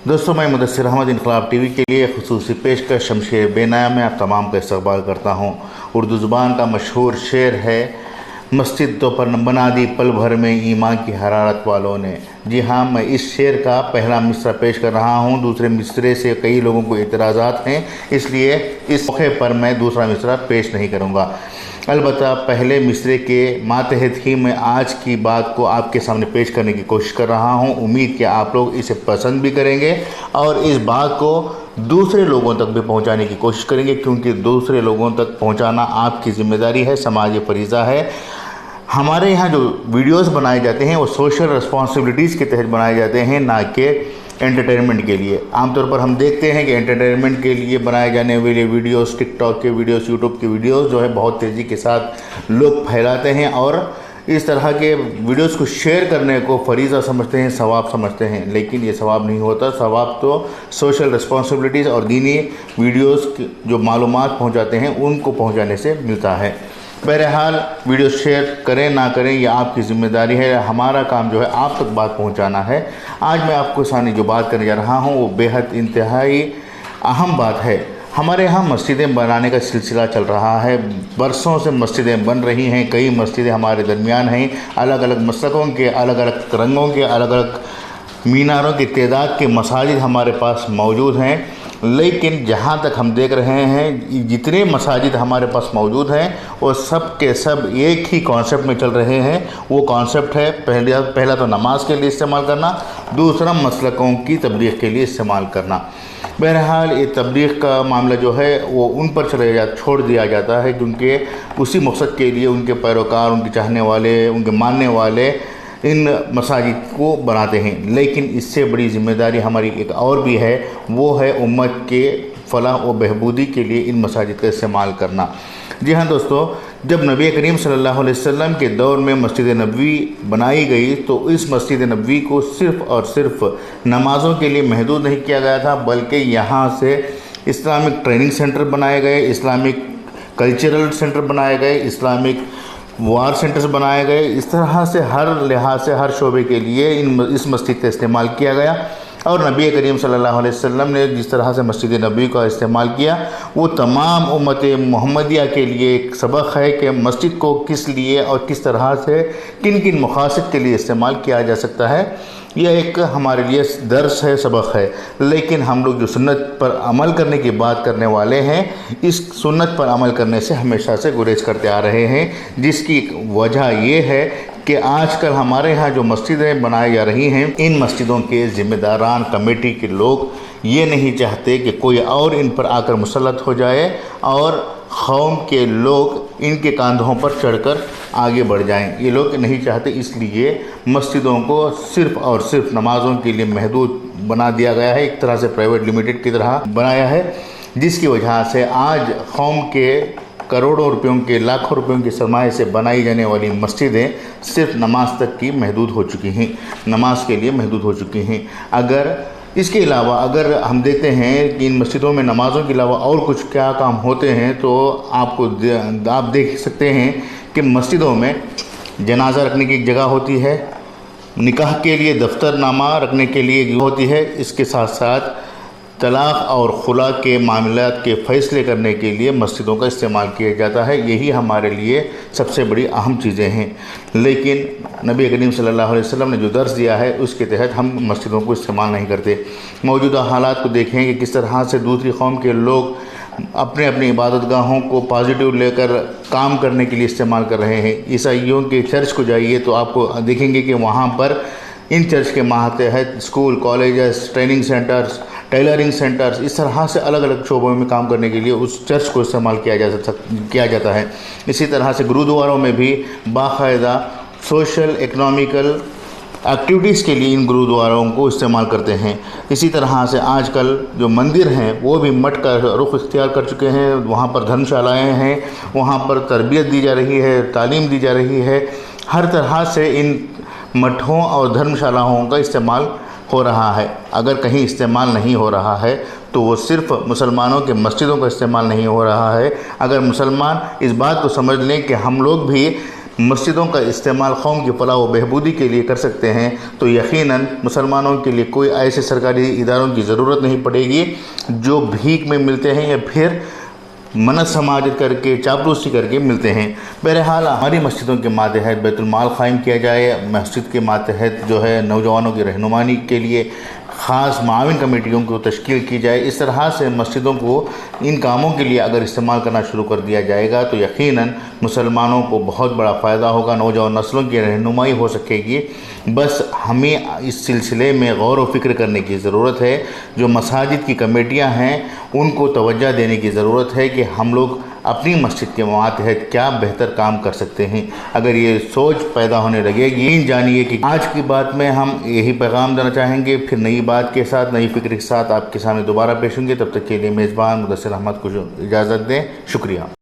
दोस्तों, मैं मुदस्सिर अहमद इनकलाब टीवी के लिए खुसूसी पेशकश शमशेर बेनाया में आप तमाम का इस्तकबाल करता हूँ। उर्दू ज़ुबान का मशहूर शेर है, मस्जिद तो पर बना दी पल भर में ईमान की हरारत वालों ने। जी हाँ, मैं इस शेर का पहला मिसरा पेश कर रहा हूँ। दूसरे मिसरे से कई लोगों को एतराज़ात हैं, इसलिए इस मौके पर मैं दूसरा मिसरा पेश नहीं करूँगा। अलबत्ता पहले मिसरे के मातहत ही मैं आज की बात को आपके सामने पेश करने की कोशिश कर रहा हूँ। उम्मीद कि आप लोग इसे पसंद भी करेंगे और इस बात को दूसरे लोगों तक भी पहुँचाने की कोशिश करेंगे, क्योंकि दूसरे लोगों तक पहुँचाना आपकी ज़िम्मेदारी है, समाजी फरीज़ा है। हमारे यहाँ जो वीडियोस बनाए जाते हैं वो सोशल रिस्पॉन्सिबिलिटीज़ के तहत बनाए जाते हैं, ना कि एंटरटेनमेंट के लिए। आमतौर पर हम देखते हैं कि एंटरटेनमेंट के लिए बनाए जाने वाले वीडियोस, टिकटॉक के वीडियोस, यूट्यूब के वीडियोस जो है बहुत तेज़ी के साथ लोग फैलाते हैं और इस तरह के वीडियोस को शेयर करने को फरीज़ा समझते हैं, सवाब समझते हैं। लेकिन ये सवाब नहीं होता। सवाब तो सोशल रिस्पॉन्सिबिलिटीज़ और दीनी वीडियोस जो मालूमात पहुँचाते हैं उनको पहुँचाने से मिलता है। बहरहाल वीडियो शेयर करें ना करें ये आपकी ज़िम्मेदारी है। हमारा काम जो है आप तक बात पहुंचाना है। आज मैं आपको सामने जो बात करने जा रहा हूं वो बेहद इंतहाई अहम बात है। हमारे यहाँ मस्जिदें बनाने का सिलसिला चल रहा है, बरसों से मस्जिदें बन रही हैं। कई मस्जिदें हमारे दरमियान हैं, अलग अलग मसलकों के, अलग अलग रंगों के, अलग अलग मीनारों की तादाद के मसाजिद हमारे पास मौजूद हैं। लेकिन जहाँ तक हम देख रहे हैं, जितने मसाजिद हमारे पास मौजूद हैं वो सब के सब एक ही कॉन्सेप्ट में चल रहे हैं। वो कॉन्सेप्ट है पहला तो नमाज के लिए इस्तेमाल करना, दूसरा मसलकों की तबलीग के लिए इस्तेमाल करना। बहरहाल ये तबलीग का मामला जो है वो उन पर छोड़ दिया जाता है, क्योंकि उसी मकसद के लिए उनके पैरोकार, उनके चाहने वाले, उनके मानने वाले इन मसाजिद को बनाते हैं। लेकिन इससे बड़ी ज़िम्मेदारी हमारी एक और भी है, वो है उम्मत के फलाह व बहबूदी के लिए इन मसाजिद का इस्तेमाल करना। जी हाँ दोस्तों, जब नबी करीम सल्लल्लाहु अलैहि वसल्लम के दौर में मस्जिद नबवी बनाई गई तो इस मस्जिद नबवी को सिर्फ़ और सिर्फ नमाज़ों के लिए महदूद नहीं किया गया था, बल्कि यहाँ से इस्लामिक ट्रेनिंग सेंटर बनाए गए, इस्लामिक कल्चरल सेंटर बनाए गए, इस्लामिक वार सेंटर्स बनाए गए। इस तरह से हर लिहाज से, हर शोबे के लिए इस मस्जिद का इस्तेमाल किया गया। और नबी करीम सल्लल्लाहु अलैहि वसल्लम ने जिस तरह से मस्जिद नबी का इस्तेमाल किया वो तमाम उम्मत मोहम्मदिया के लिए एक सबक है कि मस्जिद को किस लिए और किस तरह से, किन किन मकासद के लिए इस्तेमाल किया जा सकता है। यह एक हमारे लिए दर्स है, सबक है। लेकिन हम लोग जो सुन्नत पर अमल करने की बात करने वाले हैं, इस सुन्नत पर अमल करने से हमेशा से गुरेज करते आ रहे हैं, जिसकी वजह ये है कि आजकल हमारे यहाँ जो मस्जिदें बनाई जा रही हैं, इन मस्जिदों के ज़िम्मेदारान, कमेटी के लोग ये नहीं चाहते कि कोई और इन पर आकर मुसल्लत हो जाए और कौम के लोग इनके कंधों पर चढ़कर आगे बढ़ जाएं। ये लोग नहीं चाहते, इसलिए मस्जिदों को सिर्फ़ और सिर्फ नमाज़ों के लिए महदूद बना दिया गया है, एक तरह से प्राइवेट लिमिटेड की तरह बनाया है, जिसकी वजह से आज कौम के करोड़ों रुपयों के, लाखों रुपयों के सरमाए से बनाई जाने वाली मस्जिदें सिर्फ नमाज तक की महदूद हो चुकी हैं, नमाज के लिए महदूद हो चुकी हैं। अगर इसके अलावा अगर हम देखते हैं कि इन मस्जिदों में नमाज़ों के अलावा और कुछ क्या काम होते हैं, तो आप देख सकते हैं कि मस्जिदों में जनाजा रखने की एक जगह होती है, निकाह के लिए दफ्तरनामा रखने के लिए होती है, इसके साथ साथ तलाक़ और खुला के मामलात के फ़ैसले करने के लिए मस्जिदों का इस्तेमाल किया जाता है। यही हमारे लिए सबसे बड़ी अहम चीज़ें हैं। लेकिन नबी करीम सल्लल्लाहु अलैहि वसल्लम ने जो दर्स दिया है उसके तहत हम मस्जिदों को इस्तेमाल नहीं करते। मौजूदा हालात को देखें कि किस तरह से दूसरी कौम के लोग अपने अपनी इबादतगाहों को पॉजिटिव लेकर काम करने के लिए इस्तेमाल कर रहे हैं। ईसाइयों के चर्च को जाइए तो आपको देखेंगे कि वहाँ पर इन चर्च के मातहत school, colleges, training centres, tailoring centres, इस तरह से अलग अलग शोबों में काम करने के लिए उस चर्च को इस्तेमाल किया जाता है। इसी तरह से गुरुद्वारों में भी बाकायदा सोशल इकनॉमिकल एक्टिविटीज़ के लिए इन गुरुद्वारों को इस्तेमाल करते हैं। इसी तरह से आजकल जो मंदिर हैं वो भी मठ का रुख इख्तियार कर चुके हैं। वहाँ पर धर्मशालाएँ हैं, वहाँ पर तरबियत दी जा रही है, तालीम दी जा रही है। हर तरह से इन मठों और धर्मशालाओं का इस्तेमाल हो रहा है। अगर कहीं इस्तेमाल नहीं हो रहा है तो वो सिर्फ़ मुसलमानों के मस्जिदों का इस्तेमाल नहीं हो रहा है। अगर मुसलमान इस बात को समझ लें कि हम लोग भी مسجدوں کا استعمال قوم کی فلاح و بہبودی کے لیے کر سکتے ہیں تو یقیناً مسلمانوں کے لیے کوئی ایسے سرکاری اداروں کی ضرورت نہیں پڑے گی جو بھیک میں ملتے ہیں یا پھر منت سماجت کر کے چاپلوسی کر کے ملتے ہیں۔ بہرحال ہماری مسجدوں کے ماتحت بیت المال قائم کیا جائے، مسجد کے ماتحت جو ہے نوجوانوں کی رہنمائی کے لیے خاص معاون کمیٹیوں کو تشکیل کی جائے۔ اس طرح سے مسجدوں کو ان کاموں کے لیے اگر استعمال کرنا شروع کر دیا جائے گا تو یقیناً مسلمانوں کو بہت بڑا فائدہ ہوگا، نوجوان نسلوں کی رہنمائی ہو سکے گی۔ بس ہمیں اس سلسلے میں غور و فکر کرنے کی ضرورت ہے۔ جو مساجد کی کمیٹیاں ہیں ان کو توجہ دینے کی ضرورت ہے کہ ہم لوگ اپنی مسجد کے ماتحت کیا بہتر کام کر سکتے ہیں۔ اگر یہ سوچ پیدا ہونے لگے گی، جانیے کہ آج کی بات میں ہم یہی پیغام دینا چاہیں گے، پھر نئی بات کے ساتھ، نئی فکر کے ساتھ آپ کے سامنے دوبارہ پیش ہوں گے۔ تب تک کے لیے میزبان مدثر احمد کو اجازت دیں۔ شکریہ۔